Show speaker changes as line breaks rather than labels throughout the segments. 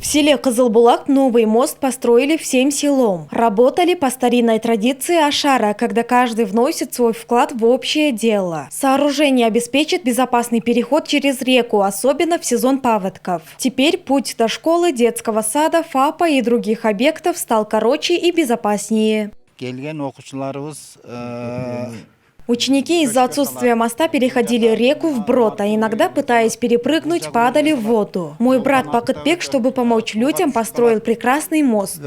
В селе Кызылбулак новый мост построили всем селом. Работали по старинной традиции Ашара, когда каждый вносит свой вклад в общее дело. Сооружение обеспечит безопасный переход через реку, особенно в сезон паводков. Теперь путь до школы, детского сада, ФАПа и других объектов стал короче и безопаснее. Ученики из-за отсутствия моста переходили реку вброд, а иногда, пытаясь перепрыгнуть, падали в воду. Мой брат Бакытбек, чтобы помочь людям, построил прекрасный мост.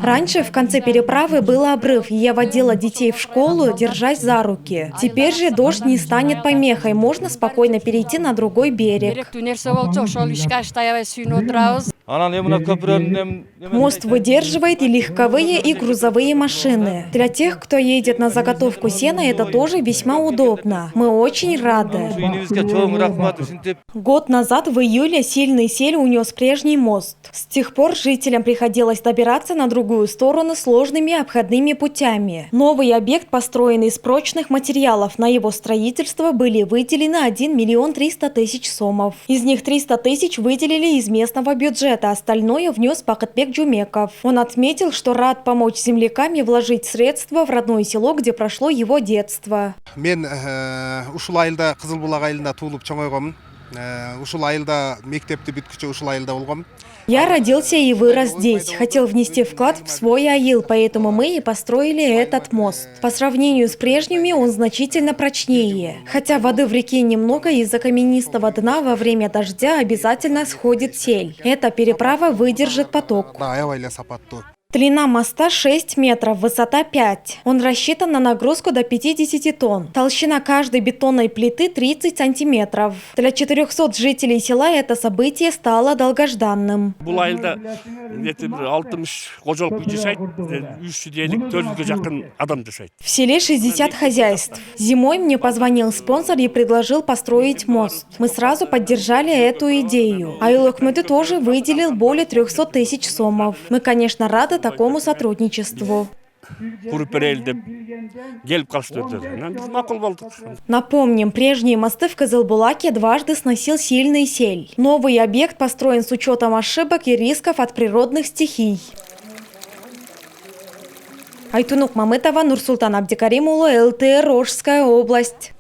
Раньше в конце переправы был обрыв, и я водила детей в школу, держась за руки. Теперь же дождь не станет помехой, можно спокойно перейти на другой берег. Мост выдерживает и легковые, и грузовые машины. Для тех, кто едет на заготовку сена, это тоже весьма удобно. Мы очень рады. Год назад в июле сильный сель унес прежний мост. С тех пор жителям приходилось добираться на другую сторону сложными обходными путями. Новый объект построен из прочных материалов. На его строительство были выделены 1 300 000 сомов. Из них 300 000 выделили из местного бюджета. Остальное внес Бакытбек Джумеков. Он отметил, что рад помочь землякам и вложить средства в родное село, где прошло его детство. Я родился и вырос здесь. Хотел внести вклад в свой аил, поэтому мы и построили этот мост. По сравнению с прежними он значительно прочнее. Хотя воды в реке немного, из-за каменистого дна во время дождя обязательно сходит сель. Эта переправа выдержит поток. Длина моста 6 метров, высота 5. Он рассчитан на нагрузку до 50 тонн. Толщина каждой бетонной плиты 30 сантиметров. Для 400 жителей села это событие стало долгожданным. В селе 60 хозяйств. Зимой мне позвонил спонсор и предложил построить мост. Мы сразу поддержали эту идею. Аил Өкмөтү тоже выделил более 300 000 сомов. Мы, конечно, рады такому сотрудничеству. Напомним, прежние мосты в Кызылбулаке дважды сносил сильный сель. Новый объект построен с учетом ошибок и рисков от природных стихий. Айтунук Мамытова, Нурсултан Абдикарим улы, ЛТР, Рожская область.